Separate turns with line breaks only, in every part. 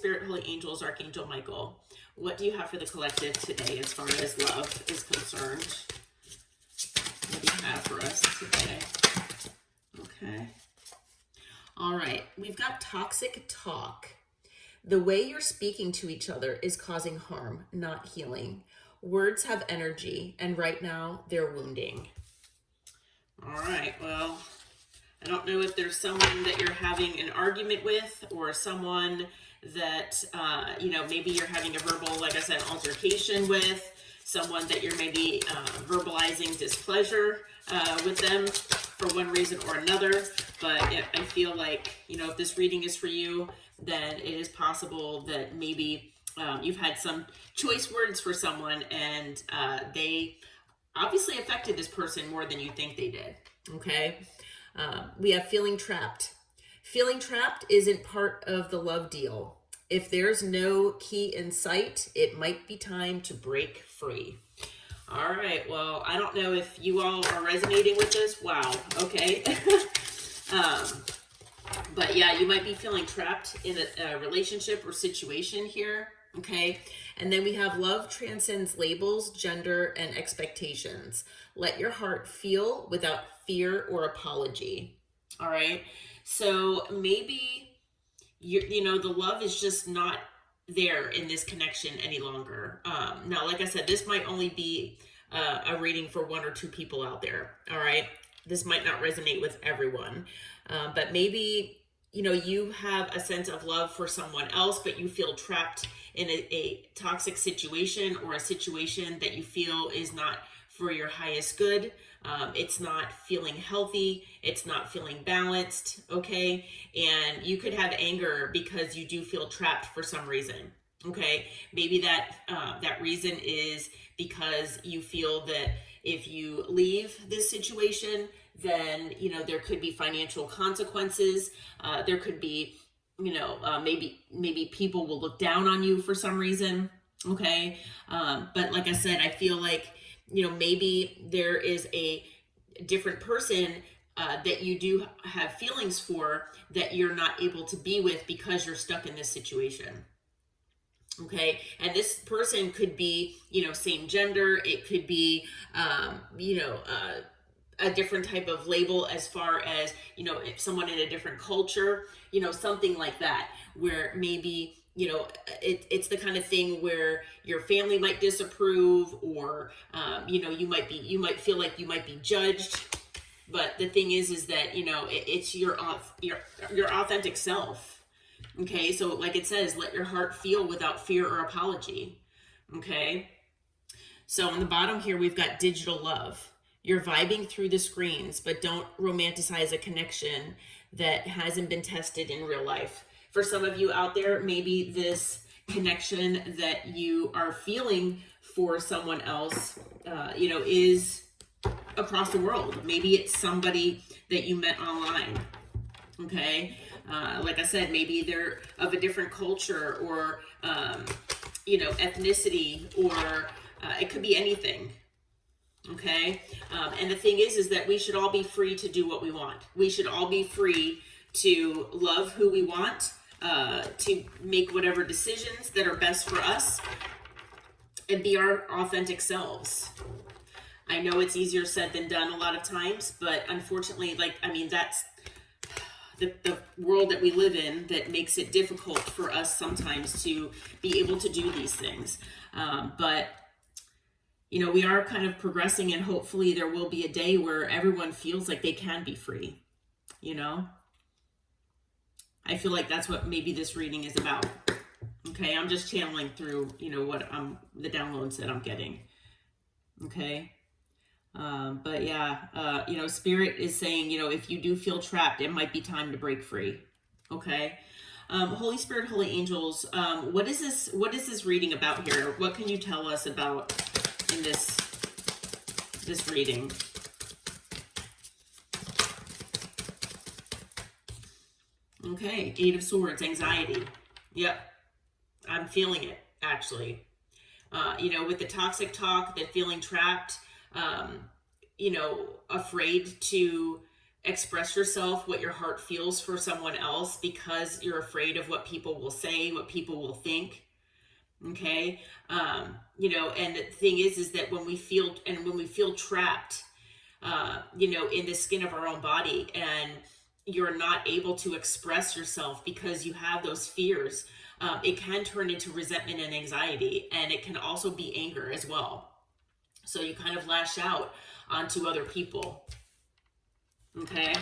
Spirit, Holy Angels, Archangel Michael, what do you have for the collective today as far as love is concerned? What do you have for us today? Okay. All right. We've got toxic talk. The way you're speaking to each other is causing harm, not healing. Words have energy, and right now they're wounding. All right. Well, I don't know if there's someone that you're having an argument with, or someone that, maybe you're having a verbal, like I said, altercation with, someone that you're maybe verbalizing displeasure with them for one reason or another. But I feel like, if this reading is for you, then it is possible that maybe you've had some choice words for someone, and they obviously affected this person more than you think they did. Okay. We have feeling trapped. Feeling trapped isn't part of the love deal. If there's no key in sight, it might be time to break free. All right. Well, I don't know if you all are resonating with this. Wow. Okay. But yeah, you might be feeling trapped in a relationship or situation here. Okay. And then we have love transcends labels, gender, and expectations. Let your heart feel without fear or apology. All right. So maybe the love is just not there in this connection any longer. Now, like I said, this might only be a reading for one or two people out there. All right. This might not resonate with everyone. But maybe, you have a sense of love for someone else, but you feel trapped in a toxic situation, or a situation that you feel is not for your highest good. It's not feeling healthy. It's not feeling balanced. Okay. And you could have anger because you do feel trapped for some reason. Okay. Maybe that reason is because you feel that if you leave this situation, then, there could be financial consequences. There could be, maybe people will look down on you for some reason. Okay. But like I said, I feel like, maybe there is a different person that you do have feelings for that you're not able to be with because you're stuck in this situation. Okay. And this person could be, same gender. It could be, a different type of label as far as, if someone in a different culture, something like that, where maybe, it's the kind of thing where your family might disapprove, or, you might feel like you might be judged. But the thing is that, it's your authentic self. Okay. So like it says, let your heart feel without fear or apology. Okay. So on the bottom here, we've got digital love. You're vibing through the screens, but don't romanticize a connection that hasn't been tested in real life. For some of you out there, maybe this connection that you are feeling for someone else, is across the world. Maybe it's somebody that you met online. Okay. Like I said, maybe they're of a different culture, or, ethnicity, or it could be anything. Okay. And the thing is that we should all be free to do what we want. We should all be free to love who we want, to make whatever decisions that are best for us, and be our authentic selves. I know it's easier said than done a lot of times, but unfortunately, that's the world that we live in that makes it difficult for us sometimes to be able to do these things. But we are kind of progressing, and hopefully there will be a day where everyone feels like they can be free. I feel like that's what maybe this reading is about. Okay. I'm just channeling through, what the downloads that I'm getting. Okay. But yeah, Spirit is saying, if you do feel trapped, it might be time to break free. Okay. Holy Spirit, Holy Angels, what is this reading about here? What can you tell us about in this reading? Okay. 8 of Swords, anxiety. Yep. I'm feeling it, actually. With the toxic talk, the feeling trapped, afraid to express yourself, what your heart feels for someone else, because you're afraid of what people will say, what people will think. Okay. And the thing is that when we feel trapped, in the skin of our own body, and you're not able to express yourself because you have those fears, it can turn into resentment and anxiety, and it can also be anger as well. So you kind of lash out onto other people. Okay.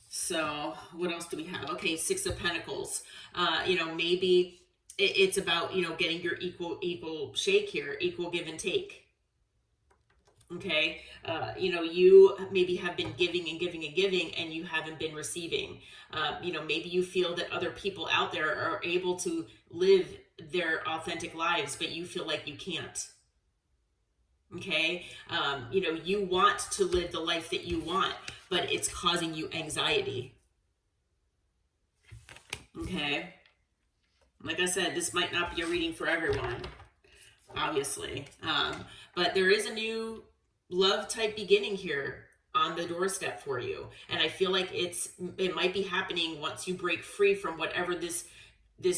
So what else do we have? Okay, Six of Pentacles. Maybe it's about, getting your equal shake here, equal give and take. Okay. You maybe have been giving and giving and giving, and you haven't been receiving. Maybe you feel that other people out there are able to live their authentic lives, but you feel like you can't. Okay. You want to live the life that you want, but it's causing you anxiety. Okay. Like I said, this might not be a reading for everyone, obviously. But there is a new love type beginning here on the doorstep for you. And I feel like it might be happening once you break free from whatever this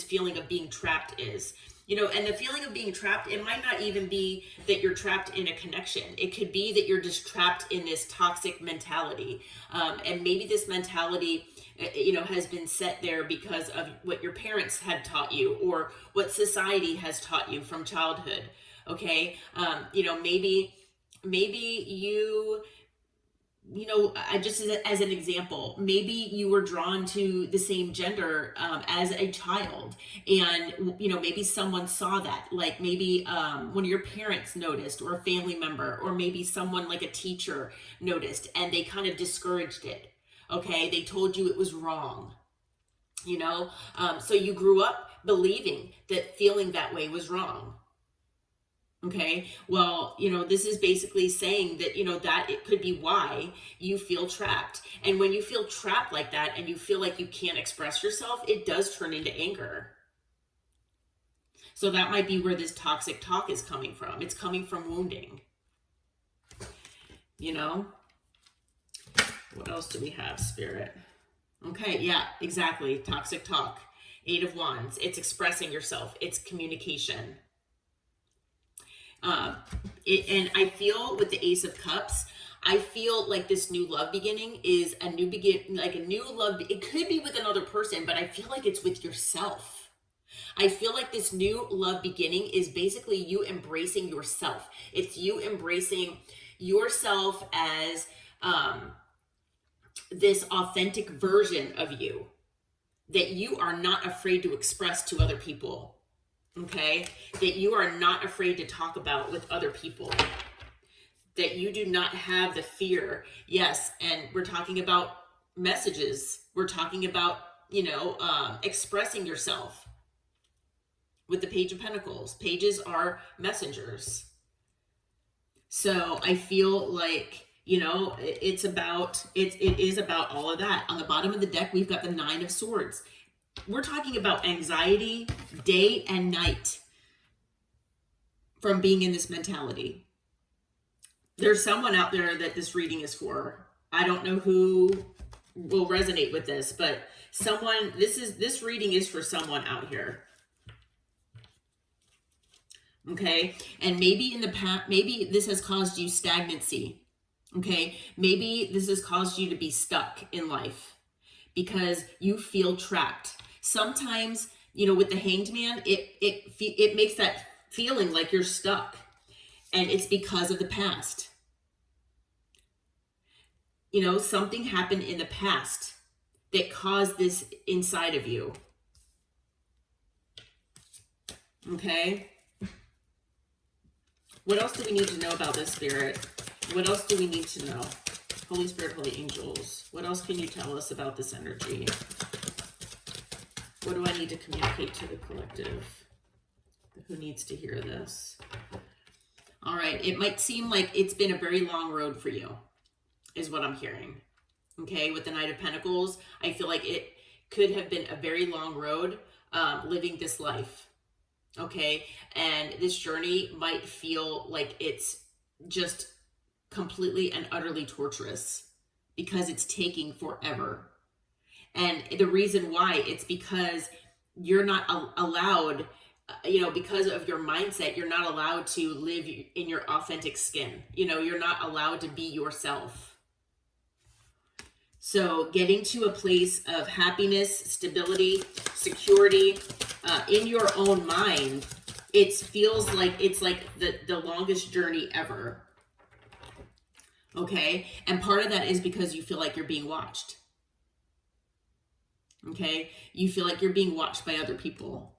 feeling of being trapped is. And the feeling of being trapped, it might not even be that you're trapped in a connection. It could be that you're just trapped in this toxic mentality. And maybe this mentality, has been set there because of what your parents had taught you, or what society has taught you from childhood. Okay. Maybe I just, as an example, maybe you were drawn to the same gender as a child, and maybe someone saw that, like maybe one of your parents noticed, or a family member, or maybe someone like a teacher noticed, and they kind of discouraged it. Okay, they told you it was wrong. So you grew up believing that feeling that way was wrong. Okay, well, this is basically saying that, that it could be why you feel trapped. And when you feel trapped like that, and you feel like you can't express yourself, it does turn into anger. So that might be where this toxic talk is coming from. It's coming from wounding. What else do we have, Spirit? Okay, yeah, exactly. Toxic talk. Eight of Wands. It's expressing yourself. It's communication. And I feel with the Ace of Cups, I feel like this new love beginning is a new love. It could be with another person, but I feel like it's with yourself. I feel like this new love beginning is basically you embracing yourself. It's you embracing yourself as this authentic version of you that you are not afraid to express to other people. Okay, that you are not afraid to talk about with other people, that you do not have the fear. Yes, and we're talking about messages. We're talking about, expressing yourself with the Page of Pentacles. Pages are messengers. So I feel like, it is about all of that. On the bottom of the deck, we've got the Nine of Swords. We're talking about anxiety day and night from being in this mentality. There's someone out there that this reading is for. I don't know who will resonate with this, but this reading is for someone out here. Okay. And maybe in the past, maybe this has caused you stagnancy. Okay. Maybe this has caused you to be stuck in life because you feel trapped. Sometimes, with the Hanged Man, it makes that feeling like you're stuck, and it's because of the past. Something happened in the past that caused this inside of you. Okay. What else do we need to know about this, Spirit? What else do we need to know? Holy Spirit, Holy Angels, what else can you tell us about this energy? What do I need to communicate to the collective? Who needs to hear this? All right. It might seem like it's been a very long road for you, is what I'm hearing. Okay. With the Knight of Pentacles, I feel like it could have been a very long road living this life. Okay. And this journey might feel like it's just completely and utterly torturous because it's taking forever. And the reason why, it's because you're not allowed, because of your mindset, you're not allowed to live in your authentic skin. You're not allowed to be yourself. So getting to a place of happiness, stability, security in your own mind, it feels like it's like the longest journey ever. Okay? And part of that is because you feel like you're being watched. Okay? You feel like you're being watched by other people.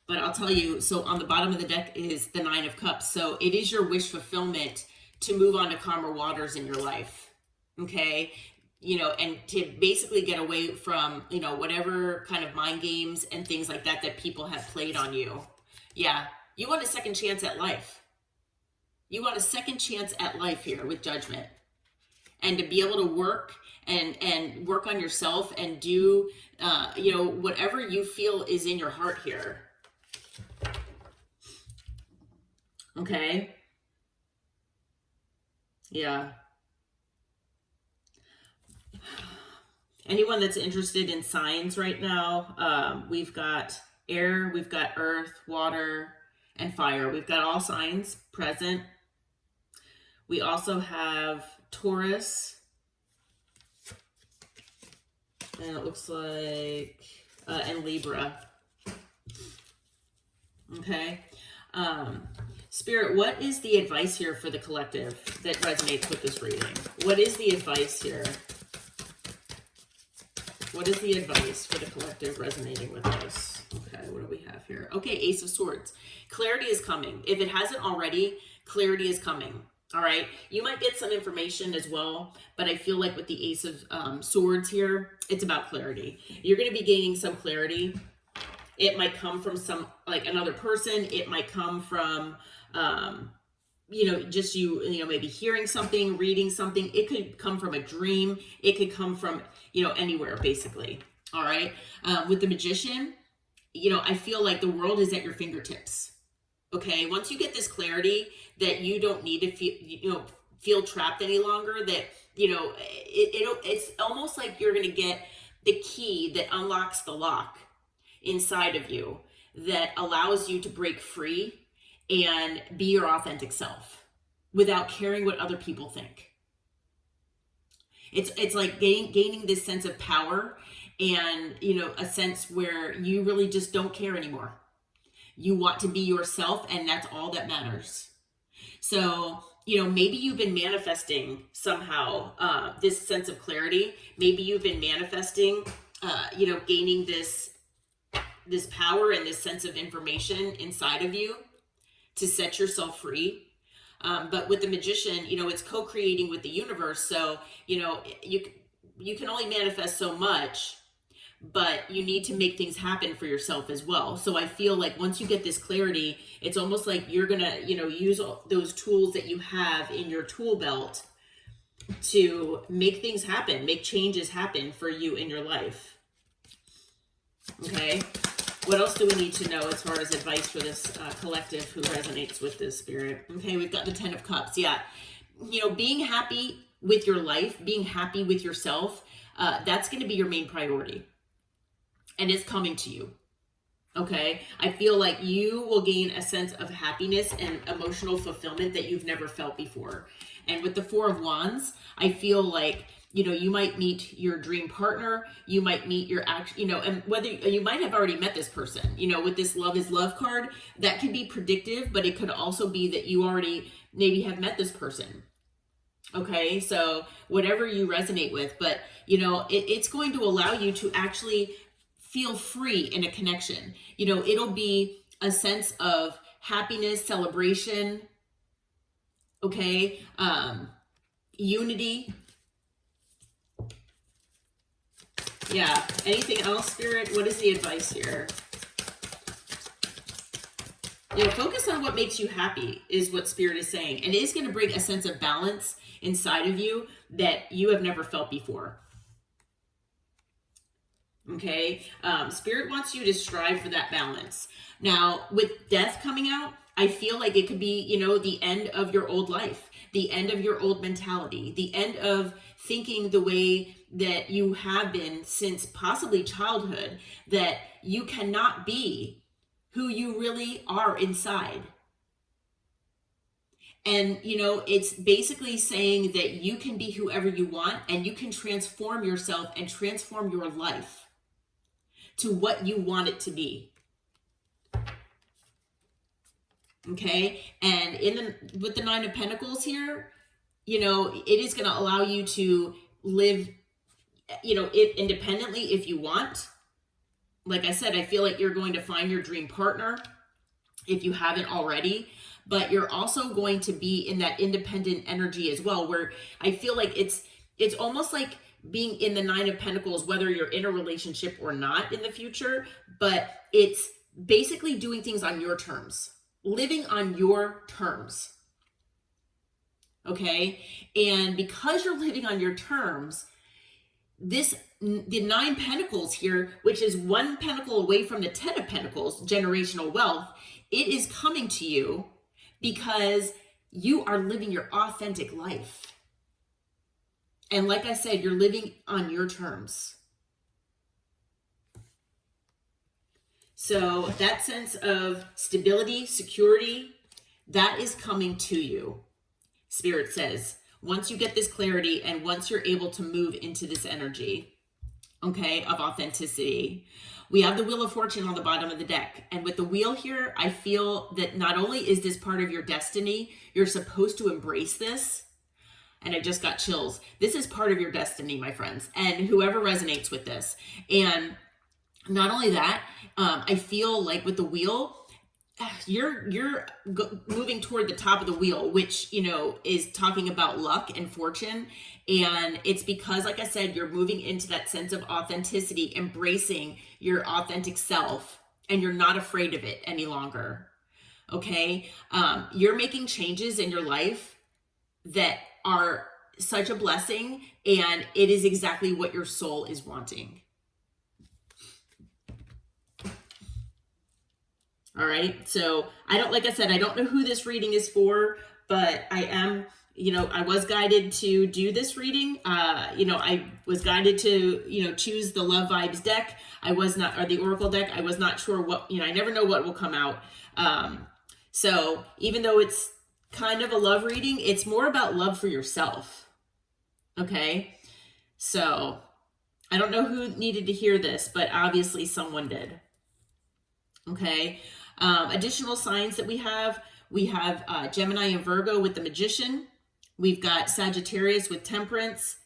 But I'll tell you, so on the bottom of the deck is the Nine of Cups. So it is your wish fulfillment to move on to calmer waters in your life. Okay? And to basically get away from, whatever kind of mind games and things like that people have played on you. Yeah. You want a second chance at life. You want a second chance at life here with Judgment. And to be able to work and work on yourself and do, whatever you feel is in your heart here. Okay. Yeah. Anyone that's interested in signs right now, we've got air, we've got earth, water, and fire. We've got all signs present. We also have Taurus. And it looks like, and Libra. Okay. Spirit, what is the advice here for the collective that resonates with this reading? What is the advice here? What is the advice for the collective resonating with this? Okay, what do we have here? Okay, Ace of Swords. Clarity is coming. If it hasn't already, clarity is coming. All right, you might get some information as well, but I feel like with the Ace of Swords here, it's about clarity. You're going to be gaining some clarity. It might come from another person. It might come from, just maybe hearing something, reading something. It could come from a dream. It could come from, anywhere, basically. All right. With the Magician, I feel like the world is at your fingertips. Okay. Once you get this clarity that you don't need to feel trapped any longer, that, it's almost like you're going to get the key that unlocks the lock inside of you that allows you to break free and be your authentic self without caring what other people think. It's like gaining this sense of power and, a sense where you really just don't care anymore. You want to be yourself, and that's all that matters. So, maybe you've been manifesting somehow this sense of clarity. Maybe you've been manifesting, gaining this power and this sense of information inside of you to set yourself free. But with the Magician, it's co-creating with the universe. So, you can only manifest so much, but you need to make things happen for yourself as well. So I feel like once you get this clarity, it's almost like you're going to, use those tools that you have in your tool belt to make things happen, make changes happen for you in your life. Okay. What else do we need to know as far as advice for this collective who resonates with this spirit? Okay, we've got the 10 of Cups. Yeah. Being happy with your life, being happy with yourself, that's going to be your main priority. And it's coming to you. Okay. I feel like you will gain a sense of happiness and emotional fulfillment that you've never felt before. And with the 4 of Wands, I feel like, you might meet your dream partner, you might meet your and whether you might have already met this person, with this Love is Love card, that can be predictive, but it could also be that you already maybe have met this person. Okay. So whatever you resonate with, but it's going to allow you to actually feel free in a connection. It'll be a sense of happiness, celebration. Okay. Unity. Yeah. Anything else, Spirit? What is the advice here? Focus on what makes you happy is what Spirit is saying. And it is going to bring a sense of balance inside of you that you have never felt before. Okay. Spirit wants you to strive for that balance. Now, with death coming out, I feel like it could be, you know, the end of your old life, the end of your old mentality, the end of thinking the way that you have been since possibly childhood, that you cannot be who you really are inside. And, you know, it's basically saying that you can be whoever you want, and you can transform yourself and transform your life to what you want it to be. Okay. And with the Nine of Pentacles here, you know, it is going to allow you to live, you know, it independently if you want. Like I said, I feel like you're going to find your dream partner if you haven't already, but you're also going to be in that independent energy as well, where I feel like it's almost like being in the Nine of Pentacles, whether you're in a relationship or not in the future, but it's basically doing things on your terms, living on your terms. Okay. And because you're living on your terms, the Nine Pentacles here, which is one pentacle away from the Ten of Pentacles, generational wealth, it is coming to you because you are living your authentic life. And like I said, you're living on your terms. So that sense of stability, security, that is coming to you. Spirit says, once you get this clarity and once you're able to move into this energy, okay, of authenticity. We have the Wheel of Fortune on the bottom of the deck. And with the wheel here, I feel that not only is this part of your destiny, you're supposed to embrace this. And I just got chills. This is part of your destiny, my friends. And whoever resonates with this. And not only that, I feel like with the wheel, you're moving toward the top of the wheel, which, you know, is talking about luck and fortune. And it's because, like I said, you're moving into that sense of authenticity, embracing your authentic self, and you're not afraid of it any longer. Okay. You're making changes in your life that are such a blessing, and it is exactly what your soul is wanting. All right. So like I said, I don't know who this reading is for, but I am, you know, I was guided to do this reading. You know, I was guided to, you know, choose the Love Vibes deck. Or the Oracle deck. I was not sure what, you know, I never know what will come out. So even though it's kind of a love reading, it's more about love for yourself. Okay. So I don't know who needed to hear this, but obviously someone did. Okay. Additional signs that we have Gemini and Virgo with the Magician. We've got Sagittarius with Temperance,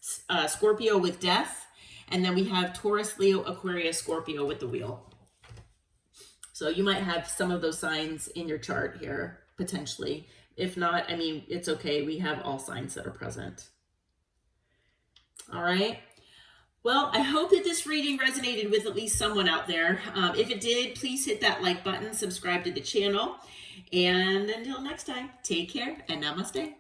Scorpio with Death, and then we have Taurus, Leo, Aquarius, Scorpio with the Wheel. So you might have some of those signs in your chart here, potentially. If not, I mean, it's okay. We have all signs that are present. All right. Well, I hope that this reading resonated with at least someone out there. If it did, please hit that like button, subscribe to the channel. And until next time, take care and namaste.